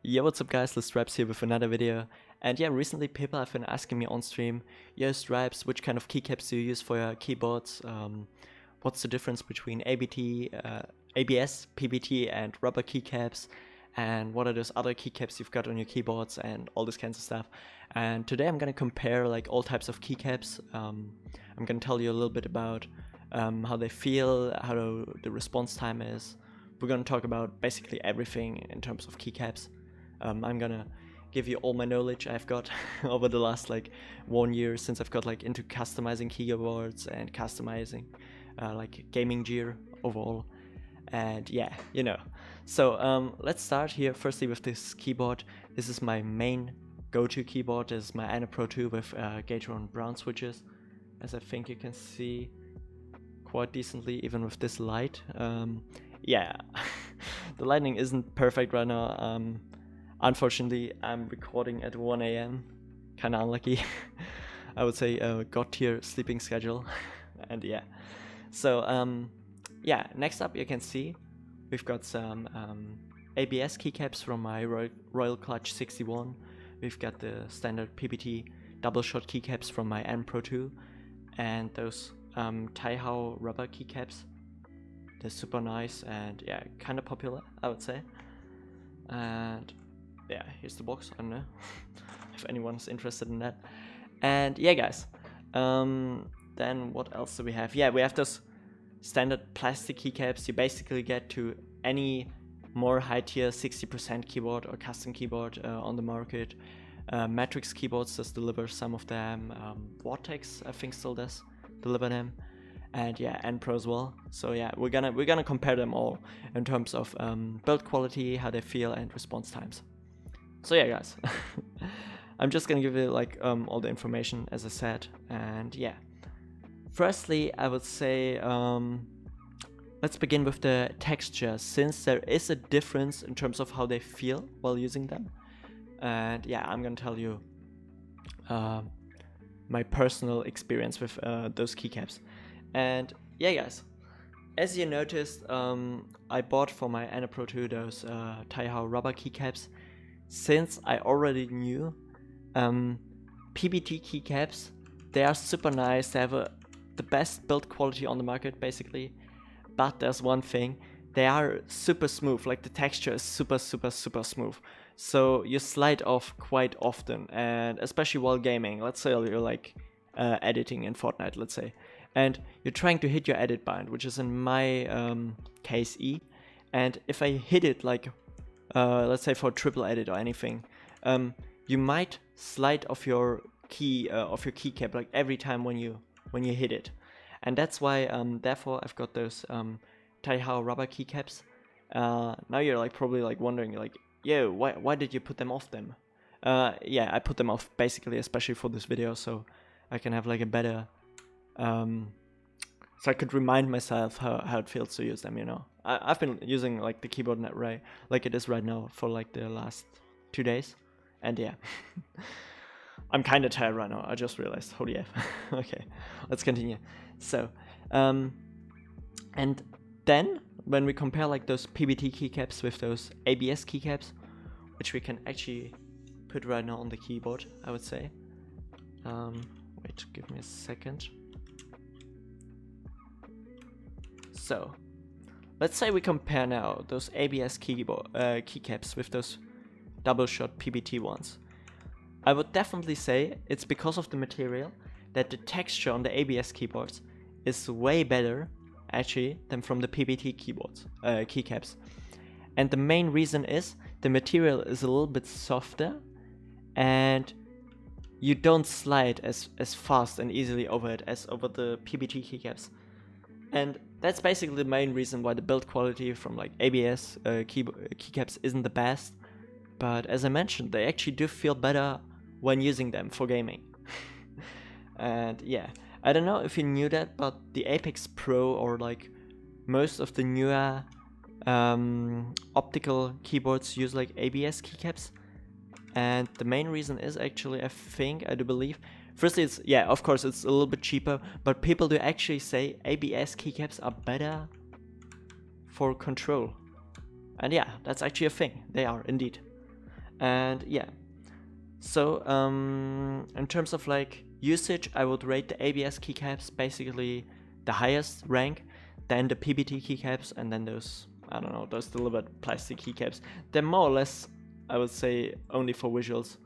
Yo, what's up guys, Stripes here with another video. And yeah, recently people have been asking me on stream, yo Stripes, which kind of keycaps do you use for your keyboards? What's the difference between ABS, PBT and rubber keycaps? And what are those other keycaps you've got on your keyboards and all this kinds of stuff. And today I'm gonna compare like all types of keycaps. I'm gonna tell you a little bit about how they feel, how the response time is. We're gonna talk about basically everything in terms of keycaps. I'm gonna give you all my knowledge I've got over the last like 1 year since I've got like into customizing keyboards and customizing like gaming gear overall. And yeah, you know. So let's start here firstly with this keyboard. This is my main go-to keyboard. This is my Ana Pro 2 with Gateron brown switches, as I think you can see quite decently even with this light. Yeah, the lighting isn't perfect right now. Unfortunately, I'm recording at 1 AM, kinda unlucky. I would say god tier sleeping schedule. And yeah, so yeah, next up you can see we've got some ABS keycaps from my Royal Clutch 61. We've got the standard PBT-Doubleshoot Keycaps from my Ana Pro 2, and those Tfue rubber keycaps. They're super nice and yeah, kind of popular, I would say. And yeah, here's the box. I don't know if anyone's interested in that. And yeah, guys, then what else do we have? Yeah, we have those standard plastic keycaps you basically get to any more high tier 60% keyboard or custom keyboard on the market. Matrix Keyboards does deliver some of them. Vortex I think still does deliver them. And yeah, Ana Pro as well. So yeah, we're gonna compare them all in terms of build quality, how they feel, and response times. So yeah, guys, I'm just gonna give you like all the information as I said. And yeah, firstly, I would say let's begin with the texture, since there is a difference in terms of how they feel while using them. And yeah, I'm gonna tell you my personal experience with those keycaps. And yeah, guys, as you noticed, I bought for my Ana Pro 2 those Tfue rubber keycaps, since I already knew PBT keycaps, they are super nice, they have the best build quality on the market basically, but there's one thing, they are super smooth, like the texture is super smooth, so you slide off quite often, and especially while gaming. Let's say you're like editing in Fortnite, let's say, and you're trying to hit your edit bind, which is in my case E, and if I hit it like let's say for triple edit or anything, you might slide off your keycap like every time when you hit it. And that's why therefore I've got those Tfue rubber keycaps. Now you're like probably like wondering like, yo, why did you put them off them? Yeah, I put them off basically especially for this video, so I can have like a better so I could remind myself how it feels to use them, you know. I've been using like the keyboard net right like it is right now for like the last 2 days, and yeah. I'm kinda tired right now, I just realized, holy F. Okay, let's continue. So and then when we compare like those PBT keycaps with those ABS keycaps, which we can actually put right now on the keyboard, I would say. Wait, give me a second. So let's say we compare now those ABS keycaps with those Doubleshoot PBT ones. I would definitely say it's because of the material that the texture on the ABS keyboards is way better actually than from the PBT keycaps. And the main reason is the material is a little bit softer and you don't slide as fast and easily over it as over the PBT keycaps. And that's basically the main reason why the build quality from like ABS keycaps isn't the best. But as I mentioned, they actually do feel better when using them for gaming. And yeah, I don't know if you knew that, but the Apex Pro or like most of the newer optical keyboards use like ABS keycaps. And the main reason is actually, I do believe, firstly it's, yeah, of course it's a little bit cheaper, but people do actually say ABS keycaps are better for control. And yeah, that's actually a thing, they are indeed. And yeah, so in terms of like usage, I would rate the ABS keycaps basically the highest rank, then the PBT keycaps, and then those, I don't know, those delivered plastic keycaps. They're more or less, I would say, only for visuals.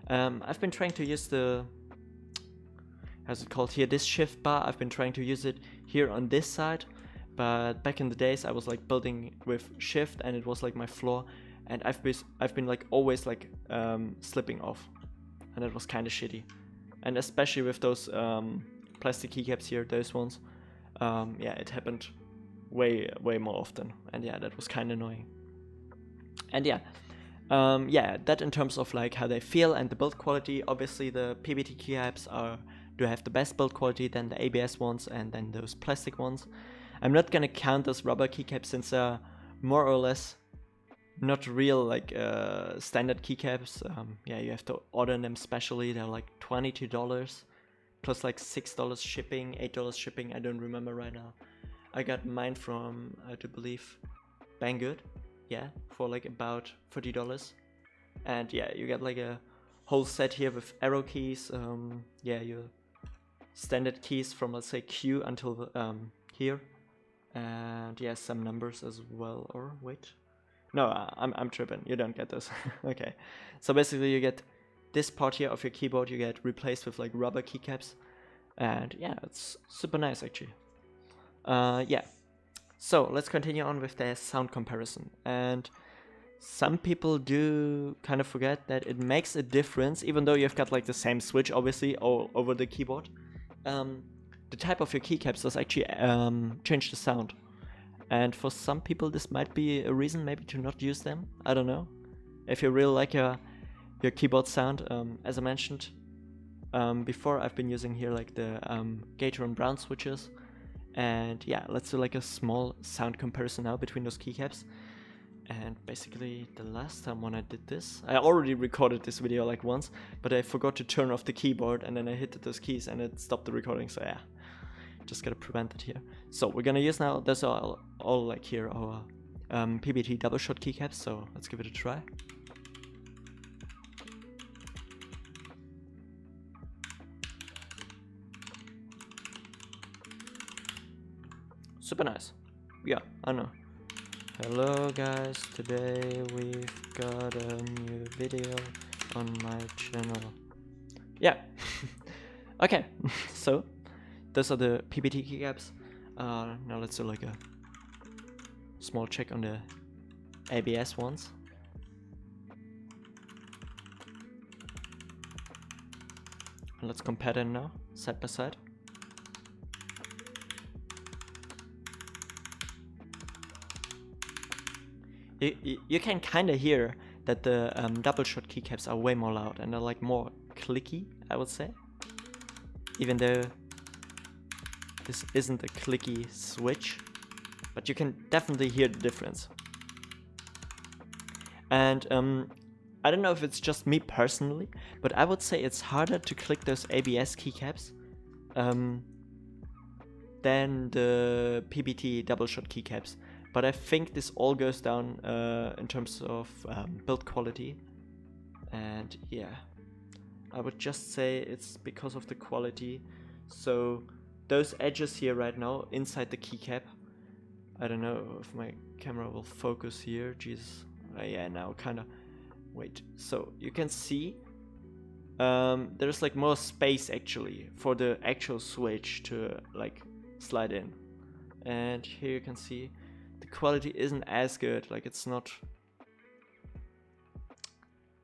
I've been trying to use the, how's it called here, this shift bar. I've been trying to use it here on this side, but back in the days I was like building with shift and it was like my floor, and I've been like always like slipping off, and it was kind of shitty. And especially with those plastic keycaps here, those ones, yeah, it happened way more often, and yeah, that was kind of annoying. And yeah, yeah, that in terms of like how they feel and the build quality. Obviously the PBT keycaps do have the best build quality than the ABS ones and then those plastic ones. I'm not gonna count those rubber keycaps since they're more or less not real like standard keycaps. Yeah, you have to order them specially. They're like $22 plus like $6 shipping, $8 shipping. I don't remember right now. I got mine from I do believe Banggood, yeah, for like about $30. And yeah, you get like a whole set here with arrow keys. Yeah, your standard keys from, let's say, Q until here, and yeah, some numbers as well. Or wait, no, I'm tripping. You don't get those. Okay, so basically you get this part here of your keyboard. You get replaced with like rubber keycaps, and yeah, it's super nice actually. Yeah. So let's continue on with the sound comparison. And some people do kind of forget that it makes a difference, even though you've got like the same switch obviously all over the keyboard. The type of your keycaps does actually change the sound. And for some people this might be a reason maybe to not use them. I don't know. If you really like your keyboard sound, as I mentioned before, I've been using here like the Gator and Brown switches. And yeah, let's do like a small sound comparison now between those keycaps. And basically the last time when I did this, I already recorded this video like once, but I forgot to turn off the keyboard and then I hit those keys and it stopped the recording. So yeah, just gotta prevent it here. So we're gonna use now, those are all like here our PBT-Doubleshoot keycaps. So let's give it a try. Super nice. Yeah, I know. Hello guys, today we've got a new video on my channel. Yeah. Okay, so those are the PBT keycaps. Now let's do like a small check on the ABS ones. And let's compare them now, side by side. You can kind of hear that the Doubleshoot keycaps are way more loud and they're like more clicky, I would say. Even though this isn't a clicky switch, but you can definitely hear the difference. And I don't know if it's just me personally, but I would say it's harder to click those ABS keycaps than the PBT-Doubleshoot keycaps. But I think this all goes down in terms of build quality. And yeah, I would just say it's because of the quality. So those edges here right now inside the keycap, I don't know if my camera will focus here. Jesus. Yeah, now kind of. Wait, so you can see there's like more space actually for the actual switch to like slide in. And here you can see the quality isn't as good, like it's not.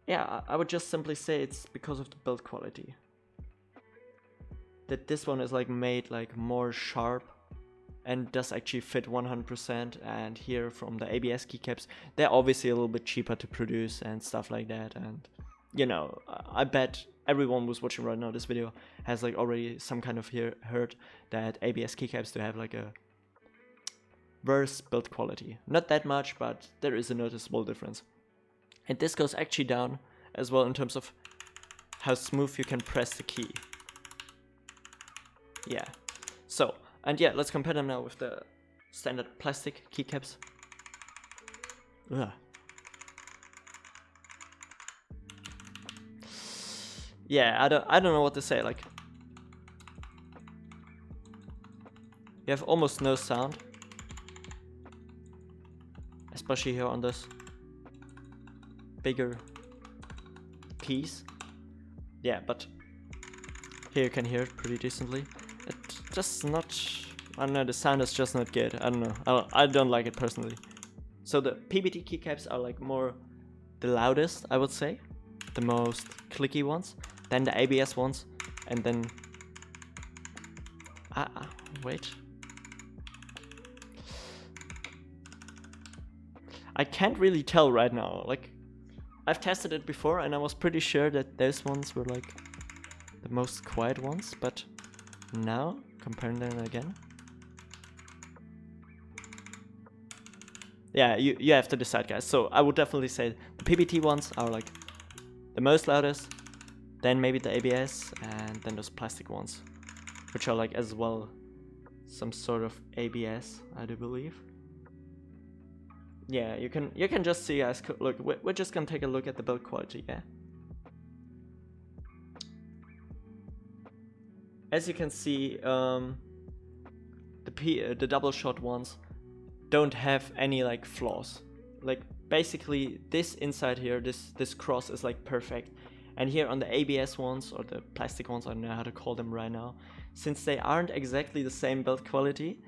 Yeah, I would just simply say it's because of the build quality. That this one is like made like more sharp and does actually fit 100%. And here from the ABS keycaps, they're obviously a little bit cheaper to produce and stuff like that. And you know, I bet everyone who's watching right now this video has like already some kind of heard that ABS keycaps do have like a worse build quality. Not that much, but there is a noticeable difference. And this goes actually down as well in terms of how smooth you can press the key. Yeah. So, and yeah, let's compare them now with the standard plastic keycaps. Ugh. yeah, I don't know what to say. Like, you have almost no sound, especially here on this bigger piece. Yeah, but here you can hear it pretty decently. It's just not, I don't know, the sound is just not good. I don't know, I don't like it personally. So the PBT keycaps are like more the loudest, I would say, the most clicky ones, then the ABS ones, and then wait, I can't really tell right now. Like, I've tested it before and I was pretty sure that those ones were like the most quiet ones, but now comparing them again, yeah, you have to decide, guys. So I would definitely say the PBT ones are like the most loudest, then maybe the ABS, and then those plastic ones, which are like as well some sort of ABS, I do believe. Yeah, you can just see, guys. Look, we're just gonna take a look at the build quality. Yeah, as you can see, the double shot ones don't have any like flaws. Like, basically this inside here, this cross is like perfect. And here on the ABS ones, or the plastic ones, I don't know how to call them right now, since they aren't exactly the same build quality,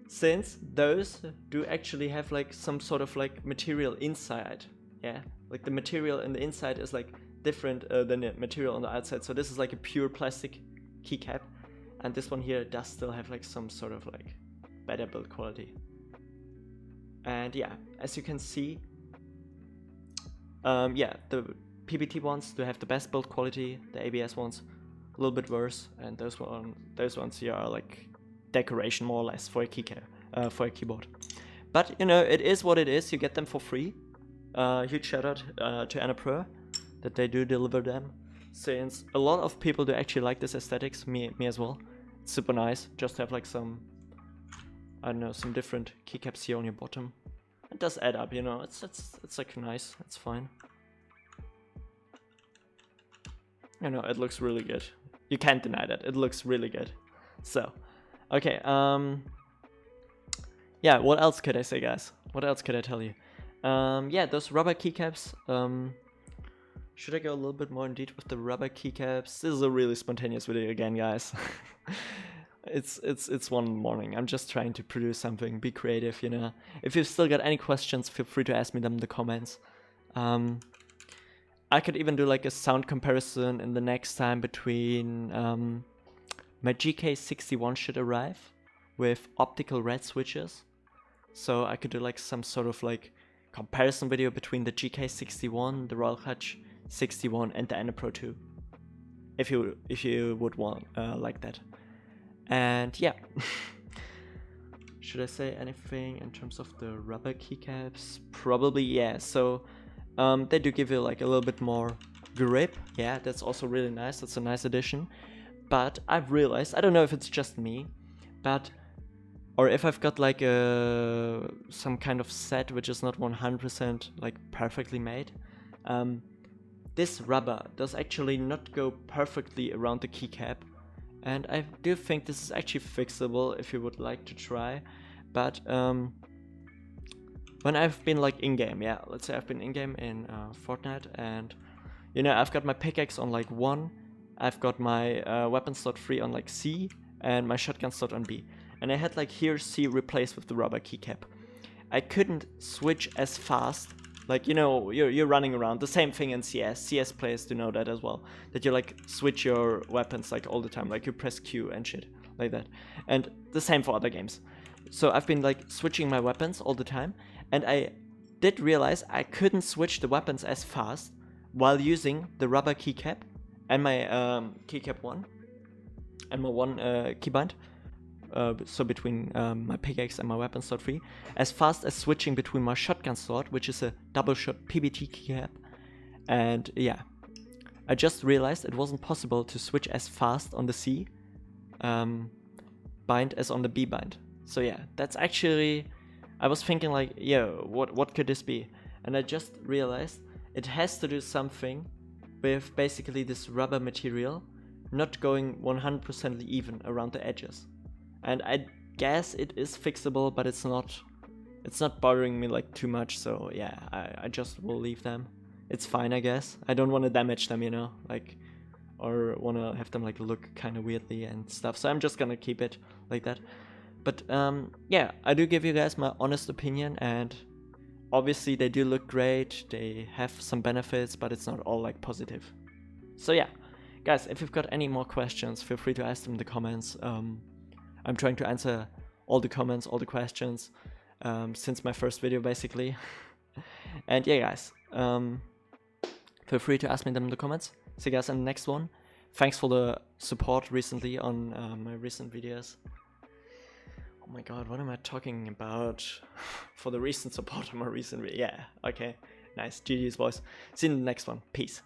since those do actually have like some sort of like material inside. Yeah, like the material in the inside is like different than the material on the outside. So this is like a pure plastic keycap, and this one here does still have like some sort of like better build quality. And yeah, as you can see, yeah, the PBT ones do have the best build quality, the ABS ones a little bit worse, and those ones here are like decoration more or less for a keycap, for a keyboard. But you know, it is what it is. You get them for free. Huge shout out to Anapro that they do deliver them, since a lot of people do actually like this aesthetics, me as well. It's super nice just to have like some, I don't know, some different keycaps here on your bottom. It does add up, you know. It's like nice. It's fine. You know, it looks really good. You can't deny that. It looks really good. So, okay. Yeah. What else could I say, guys? What else could I tell you? Yeah, those rubber keycaps. Should I go a little bit more in detail with the rubber keycaps? This is a really spontaneous video again, guys. It's one morning. I'm just trying to produce something, be creative, you know. If you've still got any questions, feel free to ask me them in the comments. I could even do like a sound comparison in the next time between my GK61 should arrive with optical red switches. So I could do like some sort of like comparison video between the GK61, the Royal Hutch 61, and the Anapro 2. If you would want like that. And yeah, should I say anything in terms of the rubber keycaps? Probably, yeah. So they do give you like a little bit more grip. Yeah, that's also really nice. That's a nice addition. But I've realized, I don't know if it's just me, but or if I've got like some kind of set which is not 100% like perfectly made. This rubber does actually not go perfectly around the keycap. And I do think this is actually fixable if you would like to try. But when I've been like in-game, yeah, let's say I've been in-game in Fortnite, and you know, I've got my pickaxe on like 1, I've got my weapon slot 3 on like C, and my shotgun slot on B. And I had like here C replaced with the rubber keycap. I couldn't switch as fast. Like, you know, you're running around. The same thing in CS. CS players do know that as well. That you like switch your weapons like all the time. Like you press Q and shit like that. And the same for other games. So I've been like switching my weapons all the time. And I did realize I couldn't switch the weapons as fast while using the rubber keycap and my keycap 1 and my 1 keybind. So between my pickaxe and my weapon slot 3, as fast as switching between my shotgun slot, which is a double shot PBT keycap, and yeah, I just realized it wasn't possible to switch as fast on the C bind as on the B bind. So yeah, that's actually, I was thinking like, yo, what could this be? And I just realized it has to do something with basically this rubber material, not going 100% even around the edges. And I guess it is fixable, but it's not bothering me like too much, so yeah, I just will leave them. It's fine, I guess. I don't want to damage them, you know, like, or want to have them like look kind of weirdly and stuff, so I'm just gonna keep it like that. But yeah, I do give you guys my honest opinion, and obviously they do look great, they have some benefits, but it's not all like positive. So yeah, guys, if you've got any more questions, feel free to ask them in the comments. I'm trying to answer all the comments, all the questions, since my first video basically. And yeah, guys, feel free to ask me them in the comments. See you guys in the next one. Thanks for the support recently on my recent videos. Oh my god, what am I talking about? For the recent support on my recent video. Yeah, okay, nice. GG's boys. See you in the next one. Peace.